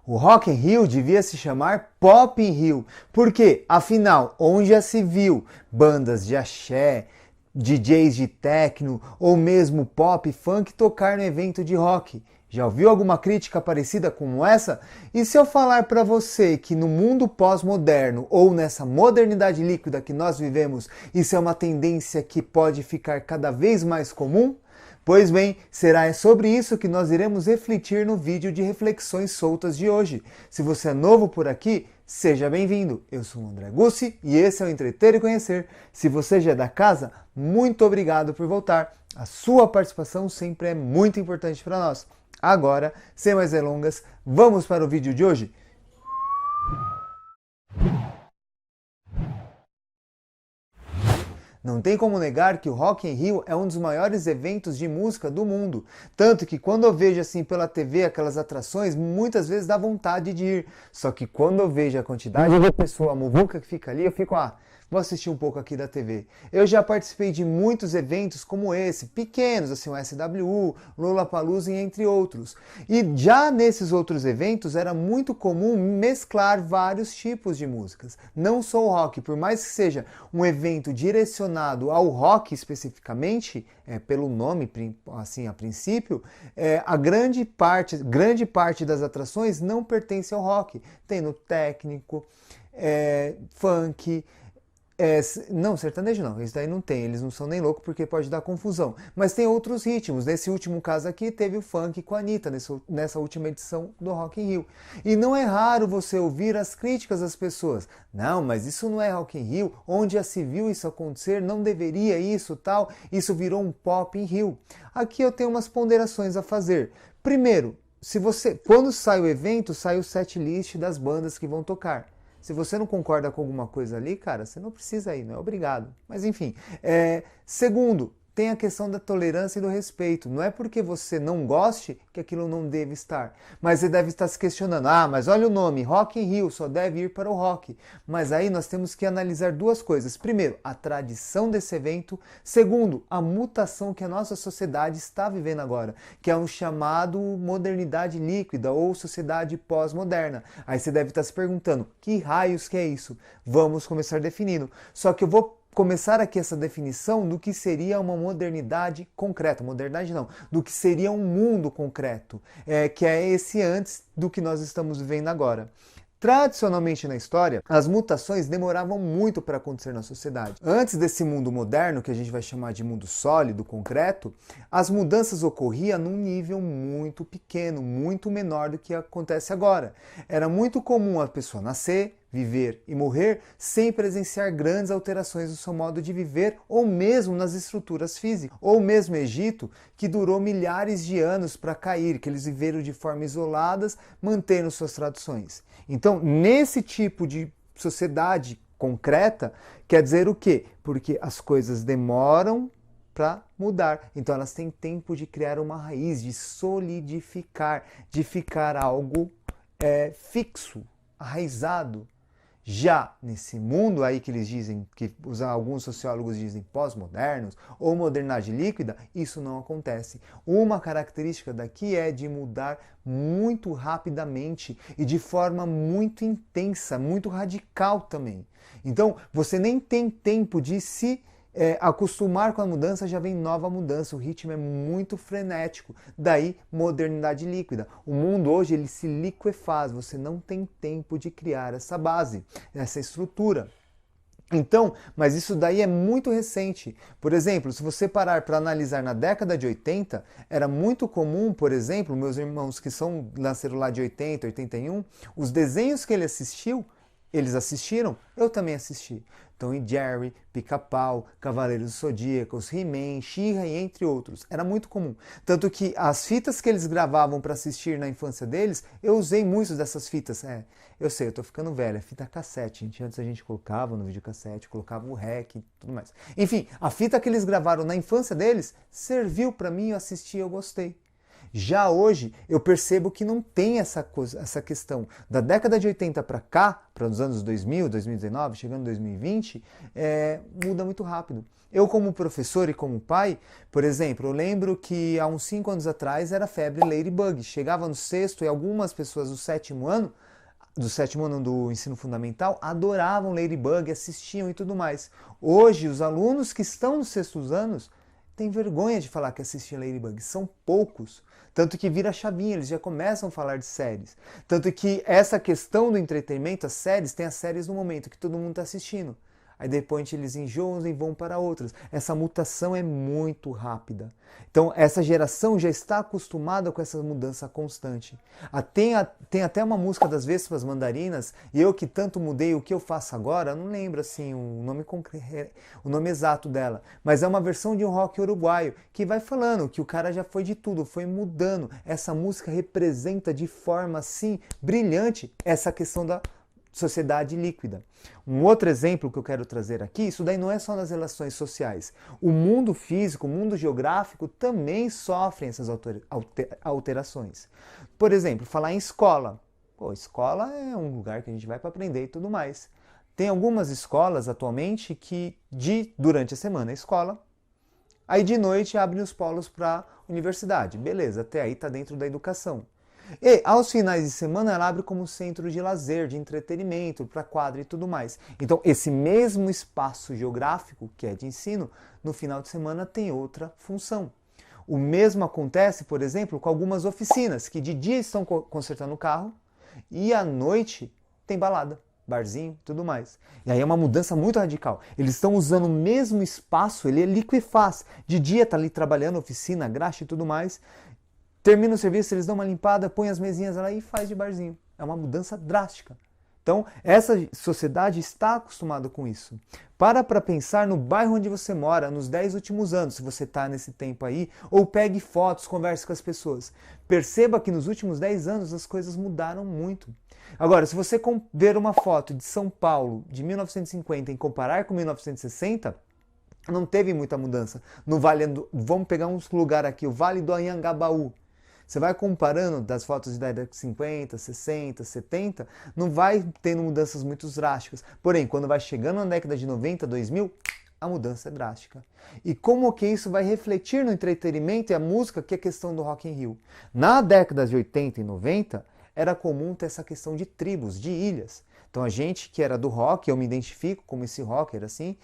O Rock in Rio devia se chamar Pop in Rio, porque, afinal, onde já se viu bandas de axé, DJs de techno ou mesmo pop e funk tocar no evento de rock? Já ouviu alguma crítica parecida como essa? E se eu falar para você que no mundo pós-moderno ou nessa modernidade líquida que nós vivemos, isso é uma tendência que pode ficar cada vez mais comum? Pois bem, será sobre isso que nós iremos refletir no vídeo de reflexões soltas de hoje. Se você é novo por aqui, seja bem-vindo. Eu sou o André Gussi e esse é o Entreter e Conhecer. Se você já é da casa, muito obrigado por voltar. A sua participação sempre é muito importante para nós. Agora, sem mais delongas, vamos para o vídeo de hoje? Não tem como negar que o Rock in Rio é um dos maiores eventos de música do mundo. Tanto que quando eu vejo assim pela TV aquelas atrações, muitas vezes dá vontade de ir. Só que quando eu vejo a quantidade de pessoa, a muvuca que fica ali, eu fico, vou assistir um pouco aqui da TV. Eu já participei de muitos eventos como esse, pequenos, assim, o SWU, Lollapalooza, entre outros. E já nesses outros eventos era muito comum mesclar vários tipos de músicas. Não só o rock, por mais que seja um evento direcionado ao rock especificamente, pelo nome, assim, a princípio, a grande parte das atrações não pertence ao rock. Tem no técnico, funk. Não, sertanejo não, isso daí não tem, eles não são nem loucos porque pode dar confusão. Mas tem outros ritmos, nesse último caso aqui teve o funk com a Anitta, nessa última edição do Rock in Rio. E não é raro você ouvir as críticas das pessoas. Não, mas isso não é Rock in Rio, onde já se viu isso acontecer, não deveria isso tal, isso virou um Pop in Rio. Aqui eu tenho umas ponderações a fazer. Primeiro, quando sai o evento, sai o setlist das bandas que vão tocar. Se você não concorda com alguma coisa ali, cara, você não precisa ir, não é obrigado. Mas enfim. Segundo, tem a questão da tolerância e do respeito. Não é porque você não goste que aquilo não deve estar. Mas você deve estar se questionando. Mas olha o nome, Rock in Rio, só deve ir para o rock. Mas aí nós temos que analisar duas coisas. Primeiro, a tradição desse evento. Segundo, a mutação que a nossa sociedade está vivendo agora, que é um chamado modernidade líquida ou sociedade pós-moderna. Aí você deve estar se perguntando, que raios que é isso? Vamos começar definindo. Só que eu vou começar aqui essa definição do que seria uma modernidade concreta. Modernidade não, do que seria um mundo concreto, que é esse antes do que nós estamos vivendo agora. Tradicionalmente na história, as mutações demoravam muito para acontecer na sociedade. Antes desse mundo moderno, que a gente vai chamar de mundo sólido, concreto, as mudanças ocorriam num nível muito pequeno, muito menor do que acontece agora. Era muito comum a pessoa nascer, viver e morrer sem presenciar grandes alterações no seu modo de viver ou mesmo nas estruturas físicas. Ou mesmo Egito, que durou milhares de anos para cair, que eles viveram de forma isoladas, mantendo suas tradições. Então, nesse tipo de sociedade concreta, quer dizer o quê? Porque as coisas demoram para mudar. Então elas têm tempo de criar uma raiz, de solidificar, de ficar algo fixo, arraizado. Já nesse mundo aí que eles dizem, que alguns sociólogos dizem pós-modernos ou modernidade líquida, isso não acontece. Uma característica daqui é de mudar muito rapidamente e de forma muito intensa, muito radical também. Então, você nem tem tempo de se acostumar com a mudança, já vem nova mudança, o ritmo é muito frenético, daí modernidade líquida. O mundo hoje ele se liquefaz, você não tem tempo de criar essa base, essa estrutura. Então, mas isso daí é muito recente. Por exemplo, se você parar para analisar na década de 80, era muito comum, por exemplo, meus irmãos que nasceram lá de 80, 81, os desenhos que eles assistiram, eu também assisti. Tom e Jerry, Pica-Pau, Cavaleiros do Zodíaco, He-Man, She-Ra e entre outros. Era muito comum. Tanto que as fitas que eles gravavam para assistir na infância deles, eu usei muitas dessas fitas. Eu sei, eu tô ficando velha. Fita cassete, gente. Antes a gente colocava no videocassete, colocava o REC e tudo mais. Enfim, a fita que eles gravaram na infância deles serviu para mim, eu assisti, eu gostei. Já hoje, eu percebo que não tem essa questão. Da década de 80 para cá, para os anos 2000, 2019, chegando em 2020, muda muito rápido. Eu, como professor e como pai, por exemplo, eu lembro que há uns 5 anos atrás era febre Ladybug. Chegava no sexto e algumas pessoas do sétimo ano do ensino fundamental adoravam Ladybug, assistiam e tudo mais. Hoje, os alunos que estão nos sextos anos têm vergonha de falar que assistiam Ladybug, são poucos. Tanto que vira chavinha, eles já começam a falar de séries. Tanto que essa questão do entretenimento, as séries, tem as séries no momento que todo mundo está assistindo. Aí depois eles enjoam e vão para outras. Essa mutação é muito rápida. Então essa geração já está acostumada com essa mudança constante. Tem até uma música das Vespas Mandarinas, e eu que tanto mudei, o que eu faço agora, não lembro assim o nome exato dela, mas é uma versão de um rock uruguaio, que vai falando que o cara já foi de tudo, foi mudando. Essa música representa de forma assim brilhante essa questão da sociedade líquida. Um outro exemplo que eu quero trazer aqui, isso daí não é só nas relações sociais. O mundo físico, o mundo geográfico também sofrem essas alterações. Por exemplo, falar em escola. Pô, escola é um lugar que a gente vai para aprender e tudo mais. Tem algumas escolas atualmente que durante a semana é escola, aí de noite abrem os polos para universidade. Beleza, até aí está dentro da educação. E aos finais de semana ela abre como centro de lazer, de entretenimento, para quadra e tudo mais. Então esse mesmo espaço geográfico, que é de ensino, no final de semana tem outra função. O mesmo acontece, por exemplo, com algumas oficinas, que de dia estão consertando o carro e à noite tem balada, barzinho e tudo mais. E aí é uma mudança muito radical. Eles estão usando o mesmo espaço, ele é liquefaz. De dia está ali trabalhando, oficina, graxa e tudo mais. Termina o serviço, eles dão uma limpada, põem as mesinhas lá e faz de barzinho. É uma mudança drástica. Então, essa sociedade está acostumada com isso. Para pensar no bairro onde você mora, nos 10 últimos anos, se você está nesse tempo aí, ou pegue fotos, converse com as pessoas. Perceba que nos últimos 10 anos as coisas mudaram muito. Agora, se você ver uma foto de São Paulo de 1950 e comparar com 1960, não teve muita mudança. No Vale vamos pegar um lugar aqui, o Vale do Anhangabaú. Você vai comparando das fotos da década de 50, 60, 70, não vai tendo mudanças muito drásticas. Porém, quando vai chegando na década de 90, 2000, a mudança é drástica. E como que isso vai refletir no entretenimento e a música, que é a questão do Rock in Rio? Na década de 80 e 90, era comum ter essa questão de tribos, de ilhas. Então a gente que era do rock, eu me identifico como esse rocker assim,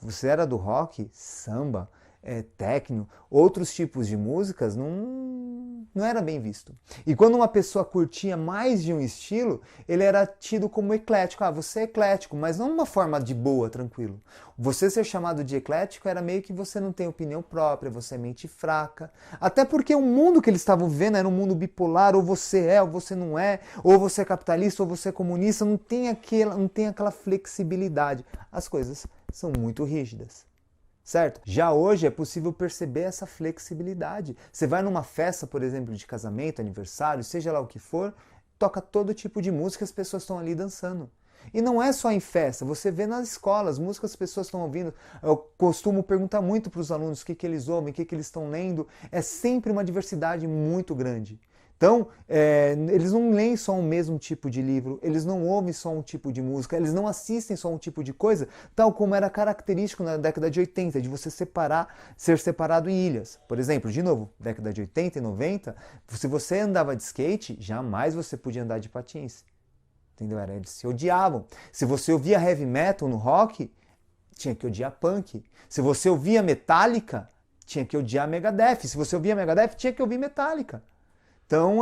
você era do rock, samba, techno, outros tipos de músicas, não era bem visto. E quando uma pessoa curtia mais de um estilo, ele era tido como eclético. Ah, você é eclético, mas não uma forma de boa, tranquilo. Você ser chamado de eclético era meio que você não tem opinião própria, você é mente fraca. Até porque o mundo que eles estavam vivendo era um mundo bipolar, ou você é, ou você não é, ou você é capitalista, ou você é comunista, não tem aquela flexibilidade. As coisas são muito rígidas. Certo? Já hoje é possível perceber essa flexibilidade. Você vai numa festa, por exemplo, de casamento, aniversário, seja lá o que for, toca todo tipo de música e as pessoas estão ali dançando. E não é só em festa, você vê nas escolas, músicas que as pessoas estão ouvindo. Eu costumo perguntar muito para os alunos o que eles ouvem, o que eles estão lendo. É sempre uma diversidade muito grande. Então, eles não leem só o mesmo tipo de livro, eles não ouvem só um tipo de música, eles não assistem só um tipo de coisa, tal como era característico na década de 80, de você ser separado em ilhas. Por exemplo, de novo, década de 80 e 90, se você andava de skate, jamais você podia andar de patins. Entendeu? Eles se odiavam. Se você ouvia heavy metal no rock, tinha que odiar punk. Se você ouvia Metallica, tinha que odiar Megadeth. Se você ouvia Megadeth, tinha que ouvir Metallica. Então,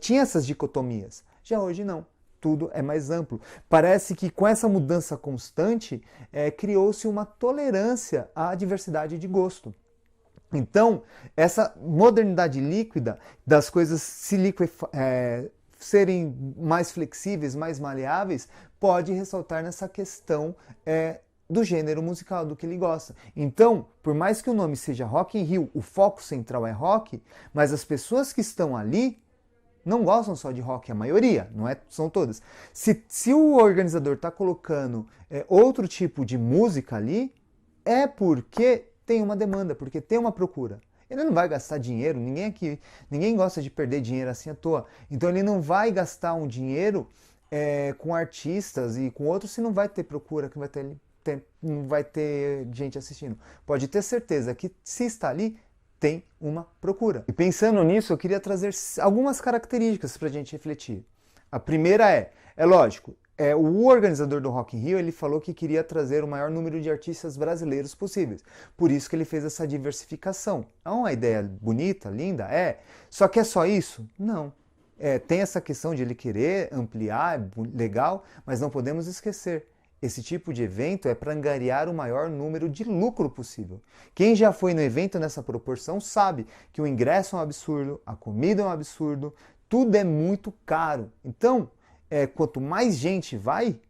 tinha essas dicotomias. Já hoje não. Tudo é mais amplo. Parece que com essa mudança constante, criou-se uma tolerância à diversidade de gosto. Então, essa modernidade líquida, das coisas serem mais flexíveis, mais maleáveis, pode ressaltar nessa questão do gênero musical, do que ele gosta. Então, por mais que o nome seja Rock in Rio, o foco central é rock, mas as pessoas que estão ali não gostam só de rock, a maioria, são todas. Se o organizador está colocando outro tipo de música ali, é porque tem uma demanda, porque tem uma procura. Ele não vai gastar dinheiro, ninguém gosta de perder dinheiro assim à toa. Então ele não vai gastar um dinheiro com artistas e com outros se não vai ter procura, que não vai ter gente assistindo. Pode ter certeza que se está ali, tem uma procura. E pensando nisso, eu queria trazer algumas características para a gente refletir. A primeira é lógico, o organizador do Rock in Rio, ele falou que queria trazer o maior número de artistas brasileiros possíveis. Por isso que ele fez essa diversificação. É uma ideia bonita, linda? Só que é só isso? Não. Tem essa questão de ele querer ampliar, é legal, mas não podemos esquecer. Esse tipo de evento é para angariar o maior número de lucro possível. Quem já foi no evento nessa proporção sabe que o ingresso é um absurdo, a comida é um absurdo, tudo é muito caro. Então, quanto mais gente vai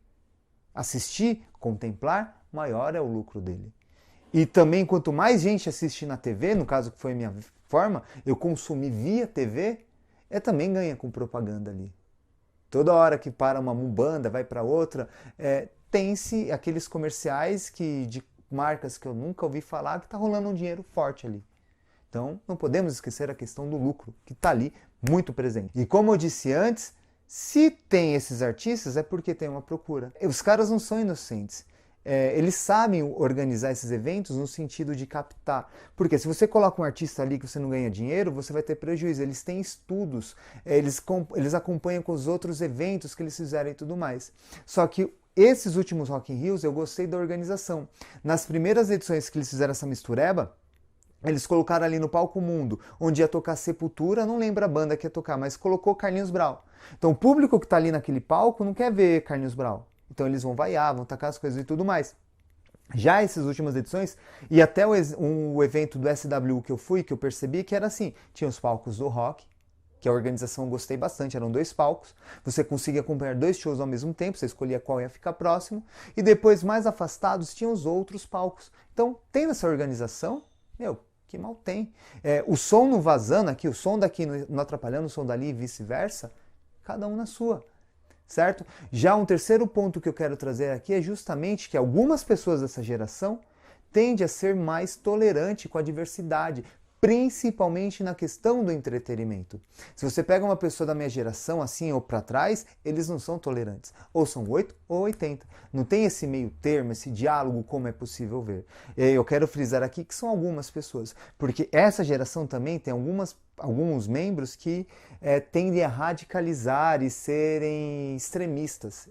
assistir, contemplar, maior é o lucro dele. E também, quanto mais gente assiste na TV, no caso que foi a minha forma, eu consumi via TV, também ganha com propaganda ali. Toda hora que para uma banda, vai para outra, tem-se aqueles comerciais de marcas que eu nunca ouvi falar, que está rolando um dinheiro forte ali. Então, não podemos esquecer a questão do lucro, que está ali muito presente. E como eu disse antes, se tem esses artistas é porque tem uma procura. Os caras não são inocentes. Eles sabem organizar esses eventos no sentido de captar. Porque se você coloca um artista ali que você não ganha dinheiro, você vai ter prejuízo. Eles têm estudos, eles acompanham com os outros eventos que eles fizeram e tudo mais. Só que esses últimos Rock in Rios eu gostei da organização. Nas primeiras edições que eles fizeram essa mistureba, eles colocaram ali no Palco Mundo, onde ia tocar Sepultura, não lembro a banda que ia tocar, mas colocou Carlinhos Brau. Então o público que está ali naquele palco não quer ver Carlinhos Brau. Então eles vão vaiar, vão tacar as coisas e tudo mais. Já essas últimas edições, e até o evento do SW que eu fui, que eu percebi que era assim, tinha os palcos do rock, que a organização eu gostei bastante, eram 2 palcos, você conseguia acompanhar 2 shows ao mesmo tempo, você escolhia qual ia ficar próximo, e depois mais afastados tinham os outros palcos. Então, tendo essa organização, que mal tem. O som não vazando aqui, o som daqui não atrapalhando o som dali e vice-versa, cada um na sua. Certo? Já um terceiro ponto que eu quero trazer aqui é justamente que algumas pessoas dessa geração tendem a ser mais tolerante com a diversidade, principalmente na questão do entretenimento. Se você pega uma pessoa da minha geração, assim ou para trás, eles não são tolerantes. Ou são 8 ou 80. Não tem esse meio termo, esse diálogo como é possível ver. Eu quero frisar aqui que são algumas pessoas, porque essa geração também tem alguns membros que tendem a radicalizar e serem extremistas.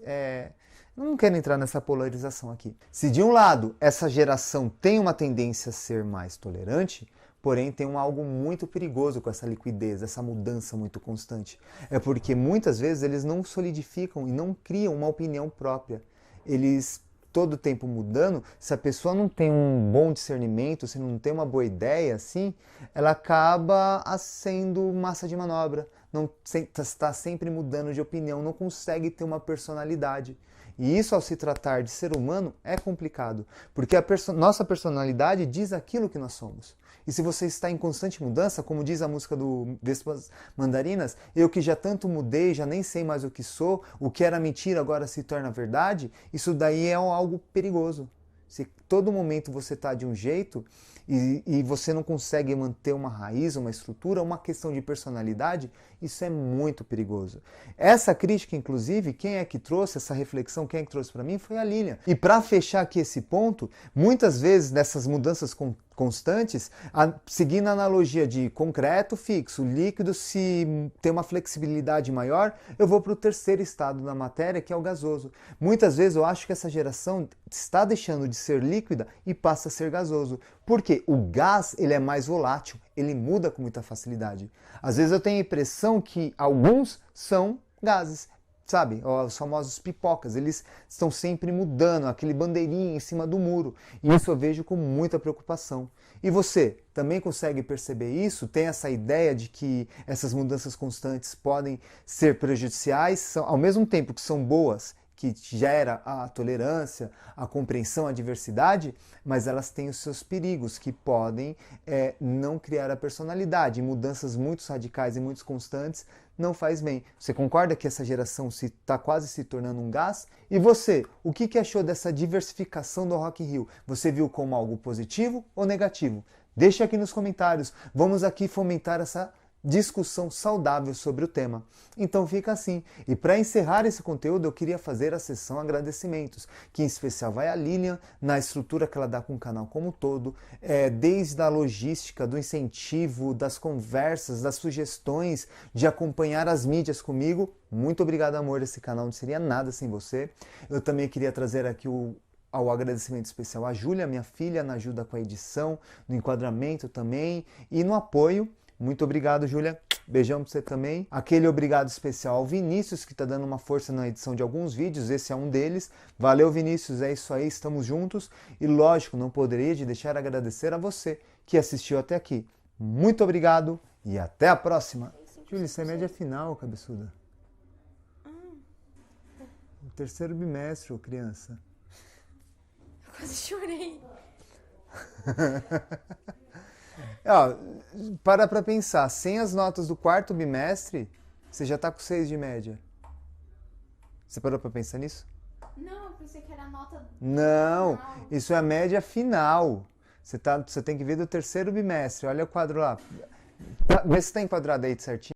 Não quero entrar nessa polarização aqui. Se de um lado essa geração tem uma tendência a ser mais tolerante, porém tem algo muito perigoso com essa liquidez, essa mudança muito constante. É porque muitas vezes eles não solidificam e não criam uma opinião própria. Eles todo o tempo mudando, se a pessoa não tem um bom discernimento, se não tem uma boa ideia, assim, ela acaba sendo massa de manobra, não está sempre mudando de opinião, não consegue ter uma personalidade. E isso, ao se tratar de ser humano, é complicado, porque nossa personalidade diz aquilo que nós somos. E se você está em constante mudança, como diz a música do Vespas Mandarinas, eu que já tanto mudei, já nem sei mais o que sou, o que era mentira agora se torna verdade, isso daí é algo perigoso. Se todo momento você está de um jeito e você não consegue manter uma raiz, uma estrutura, uma questão de personalidade, isso é muito perigoso. Essa crítica, inclusive, quem é que trouxe essa reflexão, quem é que trouxe para mim foi a Lilian. E para fechar aqui esse ponto, muitas vezes nessas mudanças constantes, seguindo a analogia de concreto fixo, líquido, se tem uma flexibilidade maior, eu vou para o terceiro estado da matéria, que é o gasoso. Muitas vezes eu acho que essa geração está deixando de ser líquida e passa a ser gasoso. Porque o gás ele é mais volátil, ele muda com muita facilidade. Às vezes eu tenho a impressão que alguns são gases, sabe? Os famosos pipocas, eles estão sempre mudando, aquele bandeirinha em cima do muro. E isso eu vejo com muita preocupação. E você também consegue perceber isso? Tem essa ideia de que essas mudanças constantes podem ser prejudiciais, ao mesmo tempo que são boas, que gera a tolerância, a compreensão, a diversidade, mas elas têm os seus perigos, que podem não criar a personalidade. Mudanças muito radicais e muito constantes não faz bem. Você concorda que essa geração está quase se tornando um gás? E você, o que achou dessa diversificação do Rock in Rio? Você viu como algo positivo ou negativo? Deixe aqui nos comentários. Vamos aqui fomentar essa discussão saudável sobre o tema. Então fica assim. E para encerrar esse conteúdo, eu queria fazer a sessão agradecimentos, que em especial vai a Lilian, na estrutura que ela dá com o canal como um todo, desde a logística, do incentivo, das conversas, das sugestões, de acompanhar as mídias comigo. Muito obrigado, amor. Esse canal não seria nada sem você. Eu também queria trazer aqui ao agradecimento especial à Júlia, minha filha, na ajuda com a edição, no enquadramento também e no apoio. Muito obrigado, Júlia. Beijão pra você também. Aquele obrigado especial ao Vinícius, que tá dando uma força na edição de alguns vídeos. Esse é um deles. Valeu, Vinícius. É isso aí, estamos juntos. E lógico, não poderia de deixar de agradecer a você que assistiu até aqui. Muito obrigado e até a próxima. Júlia, isso é média final, cabeçuda. O terceiro bimestre, ô criança. Eu quase chorei. Ó, para pra pensar, sem as notas do quarto bimestre, você já tá com 6 de média. Você parou pra pensar nisso? Não, eu pensei que era a nota... Não, final. isso é a média final. Você tem que ver do terceiro bimestre. Olha o quadro lá. Vê se tá enquadrado aí certinho.